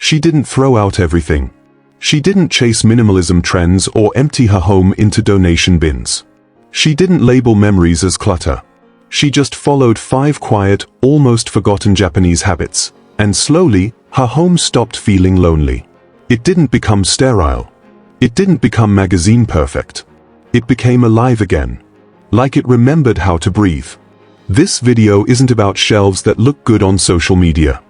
She didn't throw out everything. She didn't chase minimalism trends or empty her home into donation bins. She didn't label memories as clutter. She just followed 5 quiet, almost forgotten Japanese habits, and slowly, her home stopped feeling lonely. It didn't become sterile. It didn't become magazine perfect. It became alive again. Like it remembered how to breathe. This video isn't about shelves that look good on social media.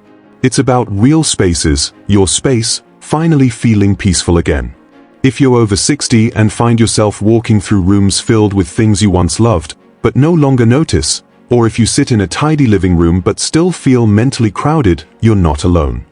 It's about real spaces, your space, finally feeling peaceful again. If you're over 60 and find yourself walking through rooms filled with things you once loved, but no longer notice, or if you sit in a tidy living room but still feel mentally crowded, you're not alone.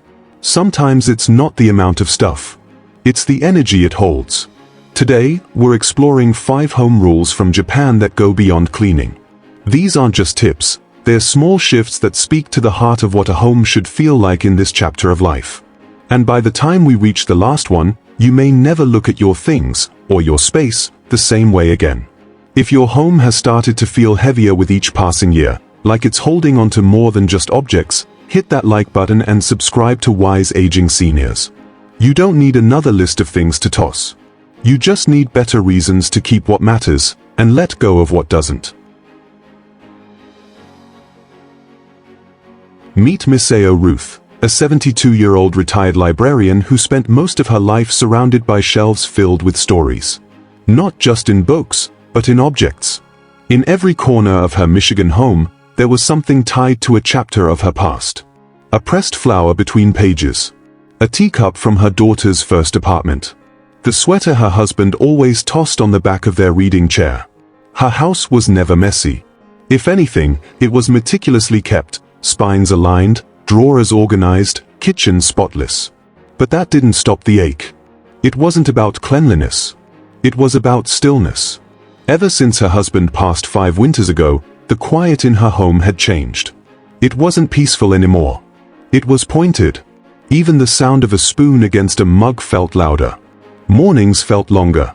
Sometimes it's not the amount of stuff. It's the energy it holds. Today, we're exploring 5 home rules from Japan that go beyond cleaning. These aren't just tips, they're small shifts that speak to the heart of what a home should feel like in this chapter of life. And by the time we reach the last one, you may never look at your things, or your space, the same way again. If your home has started to feel heavier with each passing year, like it's holding on to more than just objects, hit that like button and subscribe to Wise Aging Seniors. You don't need another list of things to toss. You just need better reasons to keep what matters, and let go of what doesn't. Meet Misayo Ruth, a 72-year-old retired librarian who spent most of her life surrounded by shelves filled with stories. Not just in books, but in objects. In every corner of her Michigan home, there was something tied to a chapter of her past. A pressed flower between pages. A teacup from her daughter's first apartment. The sweater her husband always tossed on the back of their reading chair. Her house was never messy. If anything, it was meticulously kept, spines aligned, drawers organized, kitchen spotless. But that didn't stop the ache. It wasn't about cleanliness. It was about stillness. Ever since her husband passed 5 winters ago, the quiet in her home had changed. It wasn't peaceful anymore. It was pointed. Even the sound of a spoon against a mug felt louder. Mornings felt longer.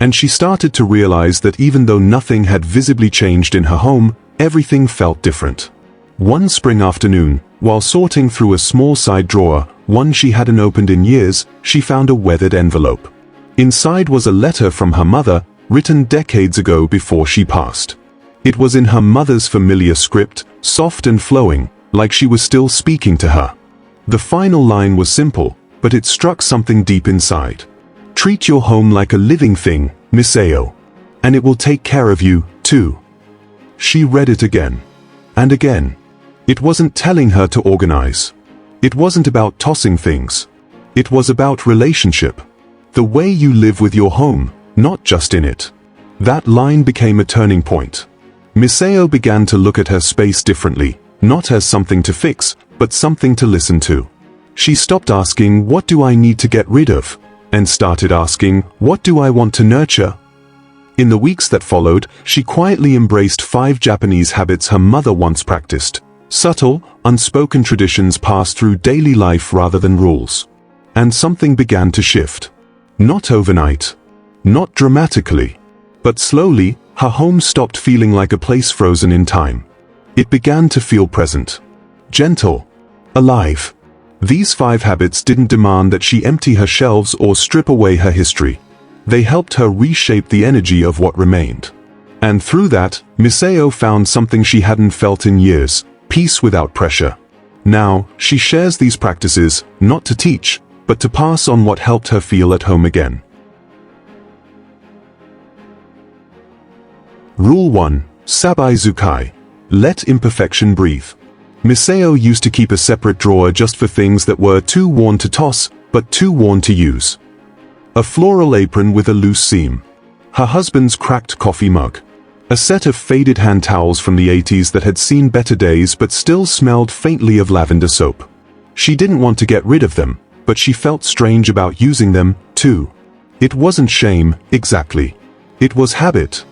And she started to realize that even though nothing had visibly changed in her home, everything felt different. One spring afternoon, while sorting through a small side drawer, one she hadn't opened in years, she found a weathered envelope. Inside was a letter from her mother, written decades ago before she passed. It was in her mother's familiar script, soft and flowing, like she was still speaking to her. The final line was simple, but it struck something deep inside. Treat your home like a living thing, Misayo. And it will take care of you, too. She read it again. And again. It wasn't telling her to organize. It wasn't about tossing things. It was about relationship. The way you live with your home, not just in it. That line became a turning point. Misayo began to look at her space differently, not as something to fix, but something to listen to. She stopped asking, what do I need to get rid of? And started asking, what do I want to nurture? In the weeks that followed, she quietly embraced 5 Japanese habits her mother once practiced. Subtle, unspoken traditions passed through daily life rather than rules. And something began to shift. Not overnight. Not dramatically. But slowly, her home stopped feeling like a place frozen in time. It began to feel present. Gentle. Alive. These 5 habits didn't demand that she empty her shelves or strip away her history. They helped her reshape the energy of what remained. And through that, Misayo found something she hadn't felt in years, peace without pressure. Now, she shares these practices, not to teach, but to pass on what helped her feel at home again. Rule 1. Sabi Zukai. Let imperfection breathe. Misayo used to keep a separate drawer just for things that were too worn to toss, but too worn to use. A floral apron with a loose seam. Her husband's cracked coffee mug. A set of faded hand towels from the 80s that had seen better days but still smelled faintly of lavender soap. She didn't want to get rid of them, but she felt strange about using them, too. It wasn't shame, exactly. It was habit.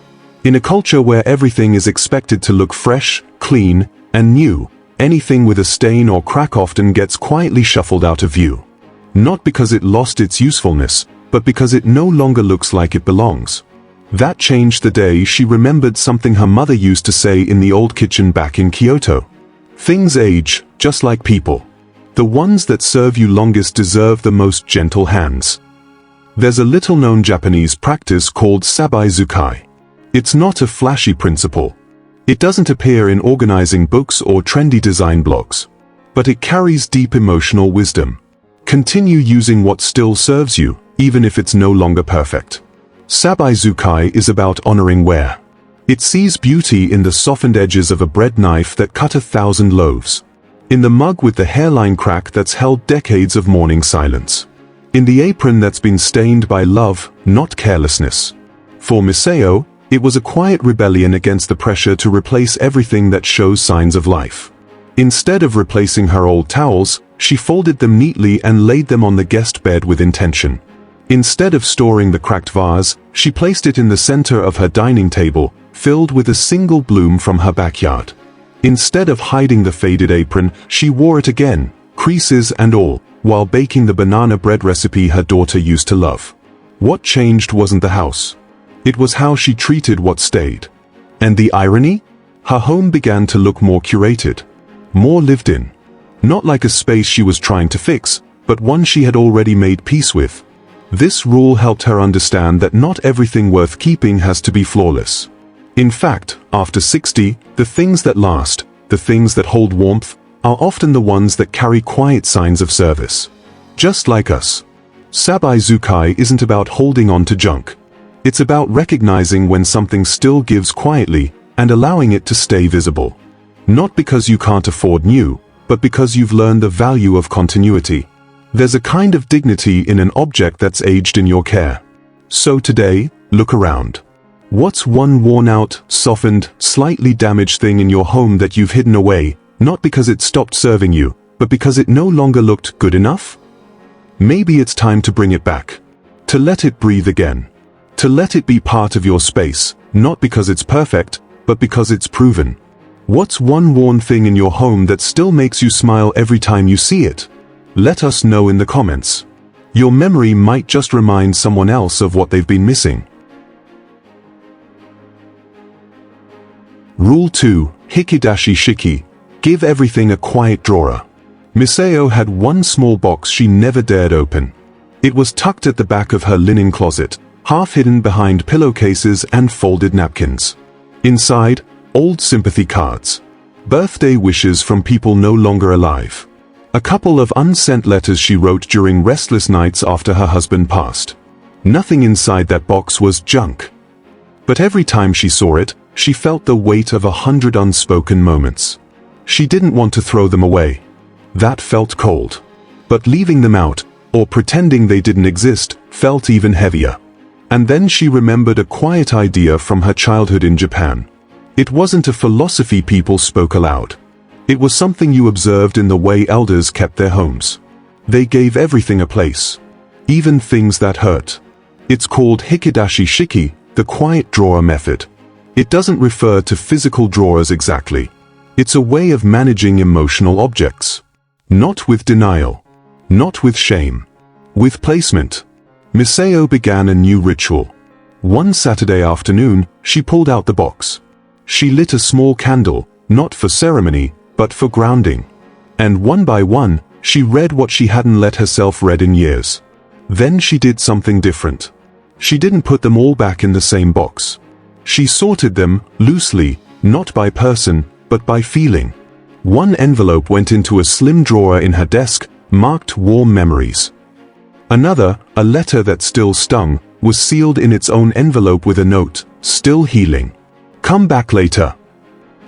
In a culture where everything is expected to look fresh, clean, and new, anything with a stain or crack often gets quietly shuffled out of view. Not because it lost its usefulness, but because it no longer looks like it belongs. That changed the day she remembered something her mother used to say in the old kitchen back in Kyoto. Things age, just like people. The ones that serve you longest deserve the most gentle hands. There's a little-known Japanese practice called Sabi Zukai. It's not a flashy principle. It doesn't appear in organizing books or trendy design blogs. But it carries deep emotional wisdom. Continue using what still serves you, even if it's no longer perfect. Sabi Zukai is about honoring wear. It sees beauty in the softened edges of a bread knife that cut 1,000 loaves. In the mug with the hairline crack that's held decades of mourning silence. In the apron that's been stained by love, not carelessness. For Misayo, it was a quiet rebellion against the pressure to replace everything that shows signs of life. Instead of replacing her old towels, she folded them neatly and laid them on the guest bed with intention. Instead of storing the cracked vase, she placed it in the center of her dining table, filled with a single bloom from her backyard. Instead of hiding the faded apron, she wore it again, creases and all, while baking the banana bread recipe her daughter used to love. What changed wasn't the house. It was how she treated what stayed. And the irony? Her home began to look more curated. More lived in. Not like a space she was trying to fix, but one she had already made peace with. This rule helped her understand that not everything worth keeping has to be flawless. In fact, after 60, the things that last, the things that hold warmth, are often the ones that carry quiet signs of service. Just like us. Sabi Zukai isn't about holding on to junk. It's about recognizing when something still gives quietly, and allowing it to stay visible. Not because you can't afford new, but because you've learned the value of continuity. There's a kind of dignity in an object that's aged in your care. So today, look around. What's one worn-out, softened, slightly damaged thing in your home that you've hidden away, not because it stopped serving you, but because it no longer looked good enough? Maybe it's time to bring it back. To let it breathe again. To let it be part of your space, not because it's perfect, but because it's proven. What's one worn thing in your home that still makes you smile every time you see it? Let us know in the comments. Your memory might just remind someone else of what they've been missing. Rule 2, Hikidashi Shiki. Give everything a quiet drawer. Misayo had one small box she never dared open. It was tucked at the back of her linen closet, half hidden behind pillowcases and folded napkins. Inside, old sympathy cards. Birthday wishes from people no longer alive. A couple of unsent letters she wrote during restless nights after her husband passed. Nothing inside that box was junk. But every time she saw it, she felt the weight of 100 unspoken moments. She didn't want to throw them away. That felt cold. But leaving them out, or pretending they didn't exist, felt even heavier. And then she remembered a quiet idea from her childhood in Japan. It wasn't a philosophy people spoke aloud. It was something you observed in the way elders kept their homes. They gave everything a place. Even things that hurt. It's called Hikidashi Shiki, the quiet drawer method. It doesn't refer to physical drawers exactly. It's a way of managing emotional objects. Not with denial. Not with shame. With placement. Misayo began a new ritual. One Saturday afternoon, she pulled out the box. She lit a small candle, not for ceremony, but for grounding. And one by one, she read what she hadn't let herself read in years. Then she did something different. She didn't put them all back in the same box. She sorted them, loosely, not by person, but by feeling. One envelope went into a slim drawer in her desk, marked warm memories. Another, a letter that still stung, was sealed in its own envelope with a note, still healing. Come back later.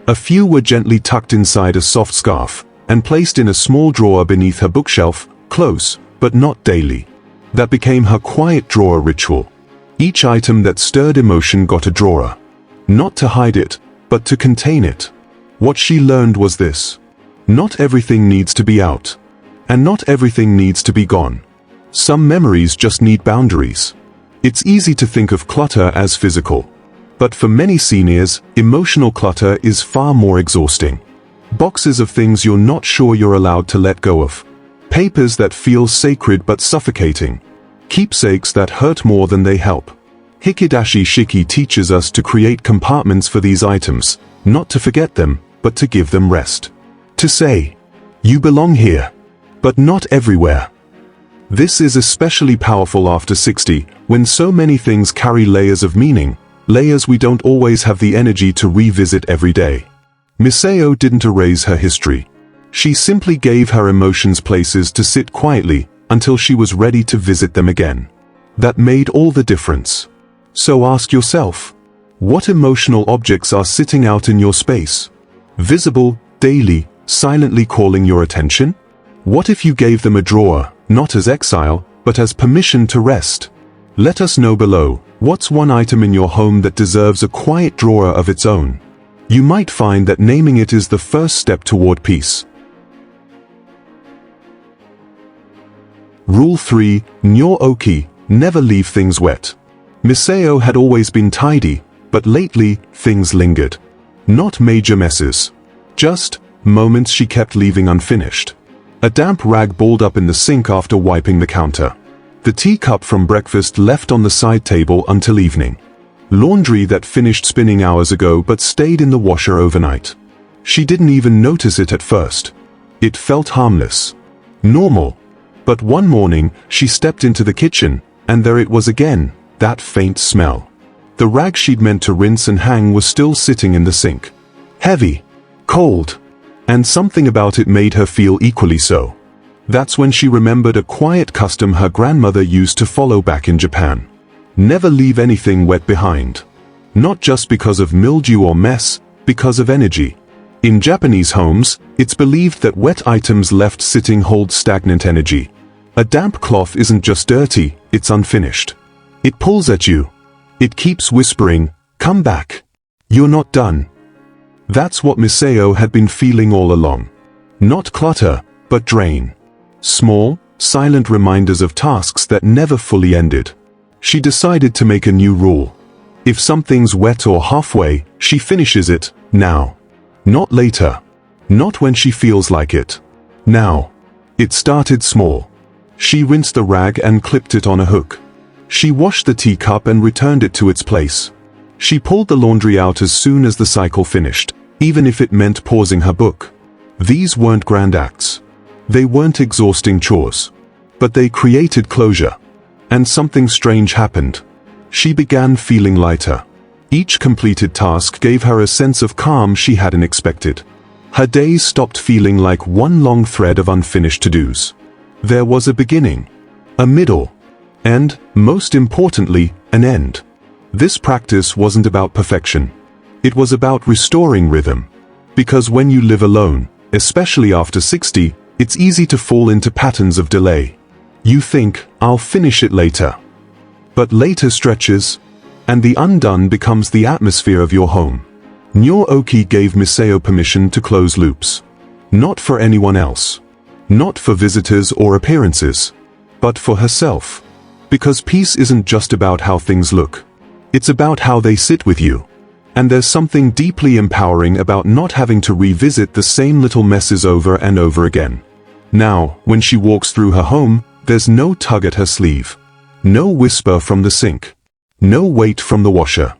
A few were gently tucked inside a soft scarf, and placed in a small drawer beneath her bookshelf, close, but not daily. That became her quiet drawer ritual. Each item that stirred emotion got a drawer. Not to hide it, but to contain it. What she learned was this. Not everything needs to be out. And not everything needs to be gone. Some memories just need boundaries. It's easy to think of clutter as physical. But for many seniors, emotional clutter is far more exhausting. Boxes of things you're not sure you're allowed to let go of. Papers that feel sacred but suffocating. Keepsakes that hurt more than they help. Hikidashi Shiki teaches us to create compartments for these items, not to forget them, but to give them rest. To say, you belong here. But not everywhere. This is especially powerful after 60, when so many things carry layers of meaning, layers we don't always have the energy to revisit every day. Misayo didn't erase her history. She simply gave her emotions places to sit quietly until she was ready to visit them again. That made all the difference. So ask yourself, what emotional objects are sitting out in your space? Visible, daily, silently calling your attention? What if you gave them a drawer, not as exile, but as permission to rest? Let us know below, what's one item in your home that deserves a quiet drawer of its own? You might find that naming it is the first step toward peace. Rule 3, Neoi, never leave things wet. Misayo had always been tidy, but lately, things lingered. Not major messes. Just moments she kept leaving unfinished. A damp rag balled up in the sink after wiping the counter. The teacup from breakfast left on the side table until evening. Laundry that finished spinning hours ago but stayed in the washer overnight. She didn't even notice it at first. It felt harmless. Normal. But one morning, she stepped into the kitchen, and there it was again, that faint smell. The rag she'd meant to rinse and hang was still sitting in the sink. Heavy. Cold. And something about it made her feel equally so. That's when she remembered a quiet custom her grandmother used to follow back in Japan. Never leave anything wet behind. Not just because of mildew or mess, because of energy. In Japanese homes, it's believed that wet items left sitting hold stagnant energy. A damp cloth isn't just dirty, it's unfinished. It pulls at you. It keeps whispering, come back. You're not done. That's what Misayo had been feeling all along. Not clutter, but drain. Small, silent reminders of tasks that never fully ended. She decided to make a new rule. If something's wet or halfway, she finishes it, now. Not later. Not when she feels like it. Now. It started small. She rinsed the rag and clipped it on a hook. She washed the teacup and returned it to its place. She pulled the laundry out as soon as the cycle finished, even if it meant pausing her book. These weren't grand acts. They weren't exhausting chores. But they created closure. And something strange happened. She began feeling lighter. Each completed task gave her a sense of calm she hadn't expected. Her days stopped feeling like one long thread of unfinished to-dos. There was a beginning, a middle, and, most importantly, an end. This practice wasn't about perfection. It was about restoring rhythm. Because when you live alone, especially after 60, it's easy to fall into patterns of delay. You think, I'll finish it later. But later stretches, and the undone becomes the atmosphere of your home. Neoi gave Misayo permission to close loops. Not for anyone else. Not for visitors or appearances. But for herself. Because peace isn't just about how things look. It's about how they sit with you. And there's something deeply empowering about not having to revisit the same little messes over and over again. Now, when she walks through her home, there's no tug at her sleeve. No whisper from the sink. No weight from the washer.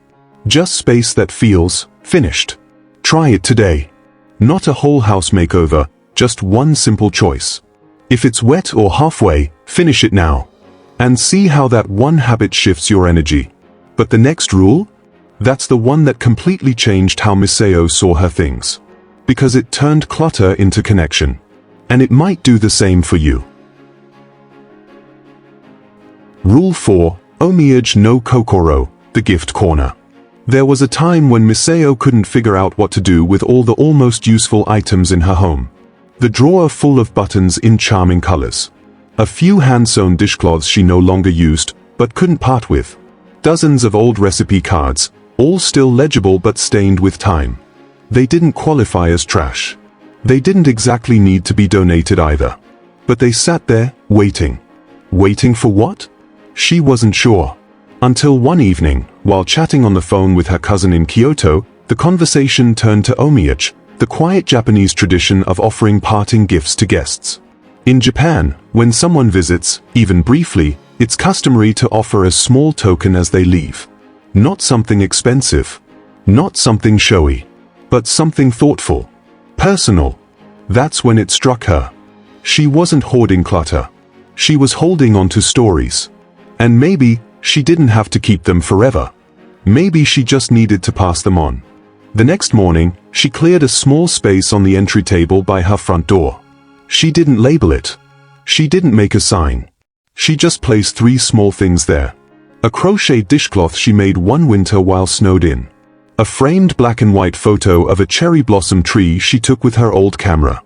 Just space that feels finished. Try it today. Not a whole house makeover, just one simple choice. If it's wet or halfway, finish it now. And see how that one habit shifts your energy. But the next rule? That's the one that completely changed how Misayo saw her things. Because it turned clutter into connection. And it might do the same for you. Rule 4, Omiage no Kokoro, the gift corner. There was a time when Misayo couldn't figure out what to do with all the almost useful items in her home. The drawer full of buttons in charming colors. A few hand-sewn dishcloths she no longer used, but couldn't part with. Dozens of old recipe cards, all still legible but stained with time. They didn't qualify as trash. They didn't exactly need to be donated either. But they sat there, waiting. Waiting for what? She wasn't sure. Until one evening, while chatting on the phone with her cousin in Kyoto, the conversation turned to Omiage, the quiet Japanese tradition of offering parting gifts to guests. In Japan, when someone visits, even briefly, it's customary to offer a small token as they leave. Not something expensive. Not something showy. But something thoughtful. Personal. That's when it struck her. She wasn't hoarding clutter. She was holding on to stories. And maybe she didn't have to keep them forever. Maybe she just needed to pass them on. The next morning, she cleared a small space on the entry table by her front door. She didn't label it. She didn't make a sign. She just placed 3 small things there. A crocheted dishcloth she made one winter while snowed in. A framed black and white photo of a cherry blossom tree she took with her old camera.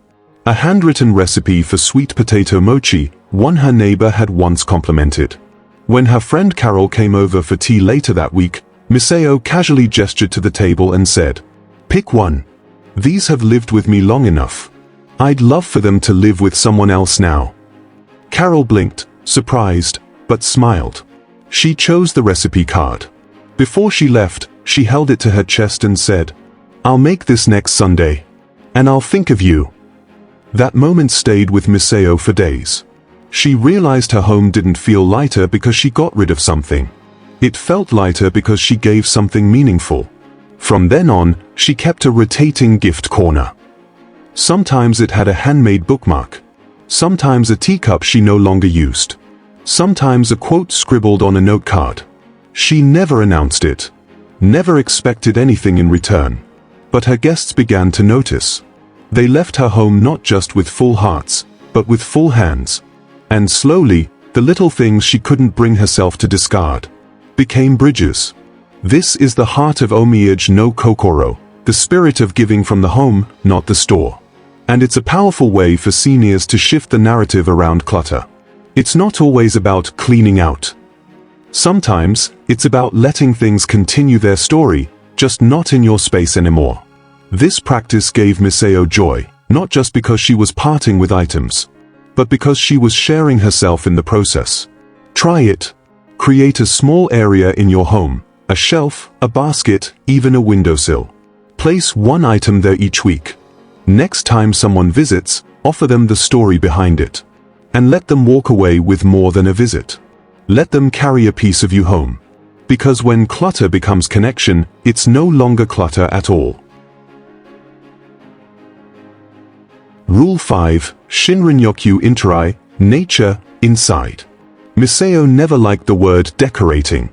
A handwritten recipe for sweet potato mochi, one her neighbor had once complimented. When her friend Carol came over for tea later that week, Misayo casually gestured to the table and said, "Pick one. These have lived with me long enough. I'd love for them to live with someone else now." Carol blinked, surprised, but smiled. She chose the recipe card. Before she left, she held it to her chest and said, "I'll make this next Sunday. And I'll think of you." That moment stayed with Misayo for days. She realized her home didn't feel lighter because she got rid of something. It felt lighter because she gave something meaningful. From then on, she kept a rotating gift corner. Sometimes it had a handmade bookmark. Sometimes a teacup she no longer used. Sometimes a quote scribbled on a note card. She never announced it. Never expected anything in return. But her guests began to notice. They left her home not just with full hearts, but with full hands. And slowly, the little things she couldn't bring herself to discard became bridges. This is the heart of Omiage no Kokoro, the spirit of giving from the home, not the store. And it's a powerful way for seniors to shift the narrative around clutter. It's not always about cleaning out. Sometimes, it's about letting things continue their story, just not in your space anymore. This practice gave Misayo joy, not just because she was parting with items, but because she was sharing herself in the process. Try it. Create a small area in your home, a shelf, a basket, even a windowsill. Place one item there each week. Next time someone visits, offer them the story behind it. And let them walk away with more than a visit. Let them carry a piece of you home. Because when clutter becomes connection, it's no longer clutter at all. Rule 5, Shinrin-yoku interai, nature, inside. Misayo never liked the word decorating.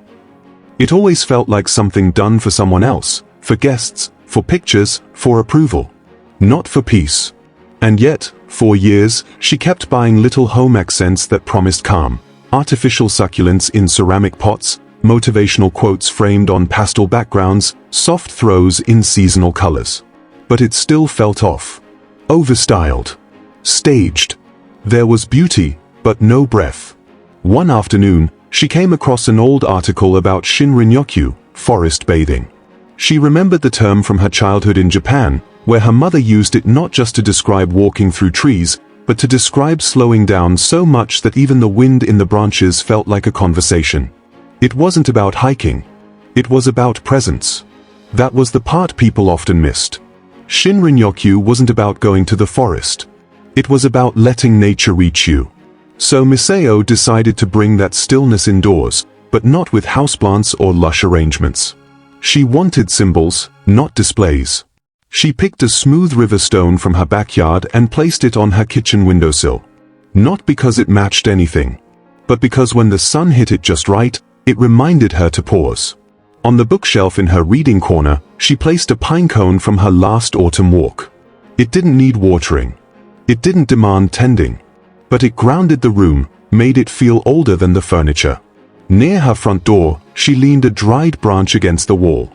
It always felt like something done for someone else, for guests, for pictures, for approval. Not for peace. And yet, for years, she kept buying little home accents that promised calm. Artificial succulents in ceramic pots, motivational quotes framed on pastel backgrounds, soft throws in seasonal colors. But it still felt off. Overstyled. Staged. There was beauty, but no breath. One afternoon, she came across an old article about Shinrin-yoku, forest bathing. She remembered the term from her childhood in Japan, where her mother used it not just to describe walking through trees, but to describe slowing down so much that even the wind in the branches felt like a conversation. It wasn't about hiking. It was about presence. That was the part people often missed. Shinrin-yoku wasn't about going to the forest. It was about letting nature reach you. So Misayo decided to bring that stillness indoors, but not with houseplants or lush arrangements. She wanted symbols, not displays. She picked a smooth river stone from her backyard and placed it on her kitchen windowsill. Not because it matched anything, but because when the sun hit it just right, it reminded her to pause. On the bookshelf in her reading corner, she placed a pine cone from her last autumn walk. It didn't need watering. It didn't demand tending. But it grounded the room, made it feel older than the furniture. Near her front door, she leaned a dried branch against the wall.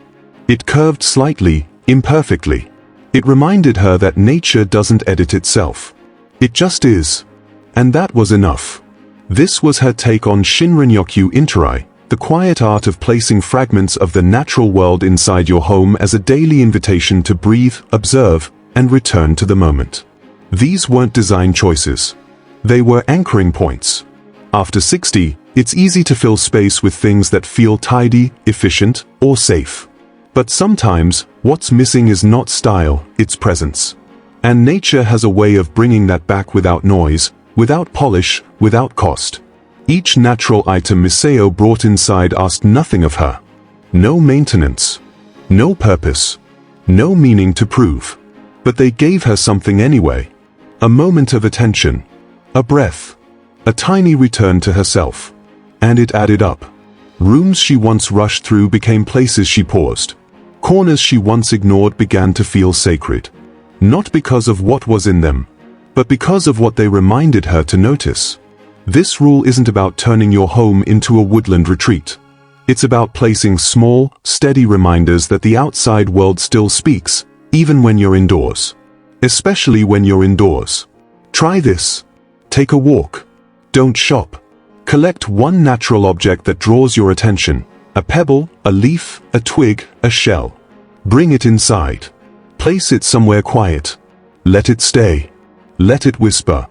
It curved slightly, imperfectly. It reminded her that nature doesn't edit itself. It just is. And that was enough. This was her take on Shinrin-yoku interai, the quiet art of placing fragments of the natural world inside your home as a daily invitation to breathe, observe, and return to the moment. These weren't design choices. They were anchoring points. After 60, it's easy to fill space with things that feel tidy, efficient, or safe. But sometimes, what's missing is not style, it's presence. And nature has a way of bringing that back without noise, without polish, without cost. Each natural item Misayo brought inside asked nothing of her. No maintenance. No purpose. No meaning to prove. But they gave her something anyway. A moment of attention. A breath. A tiny return to herself. And it added up. Rooms she once rushed through became places she paused. Corners she once ignored began to feel sacred. Not because of what was in them, but because of what they reminded her to notice. This rule isn't about turning your home into a woodland retreat. It's about placing small, steady reminders that the outside world still speaks, even when you're indoors. Especially when you're indoors. Try this. Take a walk. Don't shop. Collect one natural object that draws your attention. A pebble, a leaf, a twig, a shell. Bring it inside. Place it somewhere quiet. Let it stay. Let it whisper.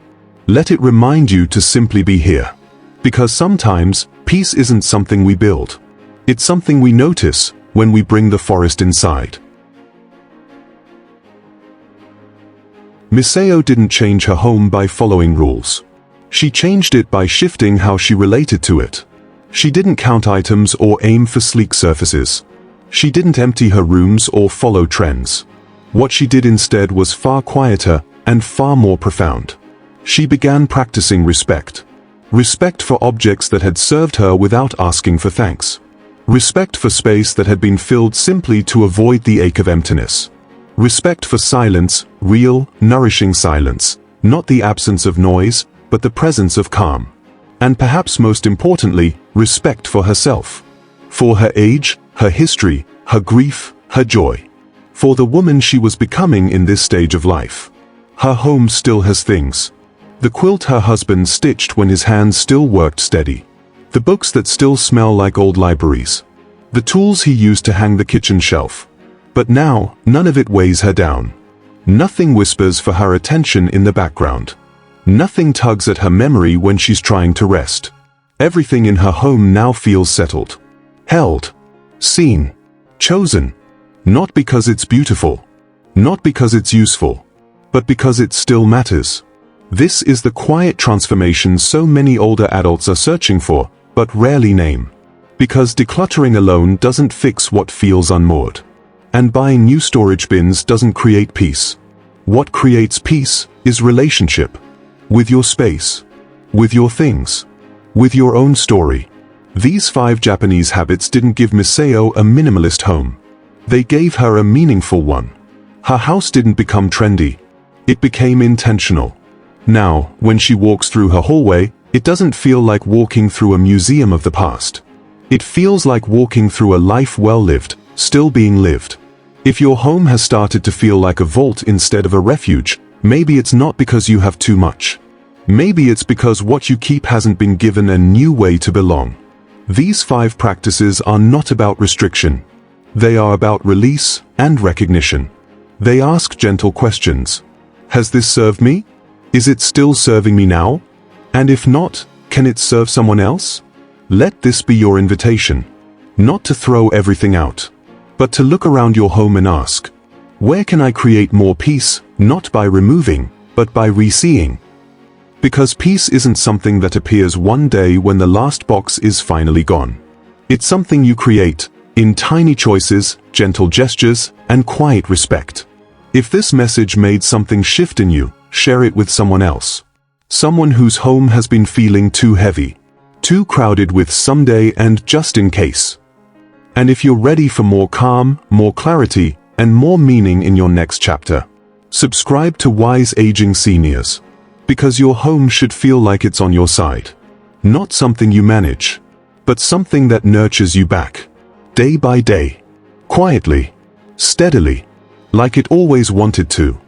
Let it remind you to simply be here. Because sometimes, peace isn't something we build. It's something we notice when we bring the forest inside. Misayo didn't change her home by following rules. She changed it by shifting how she related to it. She didn't count items or aim for sleek surfaces. She didn't empty her rooms or follow trends. What she did instead was far quieter and far more profound. She began practicing respect. Respect for objects that had served her without asking for thanks. Respect for space that had been filled simply to avoid the ache of emptiness. Respect for silence, real, nourishing silence, not the absence of noise, but the presence of calm. And perhaps most importantly, respect for herself. For her age, her history, her grief, her joy. For the woman she was becoming in this stage of life. Her home still has things. The quilt her husband stitched when his hands still worked steady. The books that still smell like old libraries. The tools he used to hang the kitchen shelf. But now, none of it weighs her down. Nothing whispers for her attention in the background. Nothing tugs at her memory when she's trying to rest. Everything in her home now feels settled. Held. Seen. Chosen. Not because it's beautiful. Not because it's useful. But because it still matters. This is the quiet transformation so many older adults are searching for, but rarely name. Because decluttering alone doesn't fix what feels unmoored. And buying new storage bins doesn't create peace. What creates peace is relationship. With your space. With your things. With your own story. These 5 Japanese habits didn't give Misayo a minimalist home. They gave her a meaningful one. Her house didn't become trendy. It became intentional. Now, when she walks through her hallway, it doesn't feel like walking through a museum of the past. It feels like walking through a life well lived, still being lived. If your home has started to feel like a vault instead of a refuge, maybe it's not because you have too much. Maybe it's because what you keep hasn't been given a new way to belong. These 5 practices are not about restriction. They are about release and recognition. They ask gentle questions. Has this served me? Is it still serving me now? And if not, can it serve someone else? Let this be your invitation. Not to throw everything out, but to look around your home and ask, where can I create more peace, not by removing, but by re-seeing? Because peace isn't something that appears one day when the last box is finally gone. It's something you create, in tiny choices, gentle gestures, and quiet respect. If this message made something shift in you, share it with someone else. Someone whose home has been feeling too heavy, too crowded with someday and just in case. And if you're ready for more calm, more clarity, and more meaning in your next chapter, subscribe to Wise Aging Seniors. Because your home should feel like it's on your side. Not something you manage, but something that nurtures you back. Day by day. Quietly. Steadily. Like it always wanted to.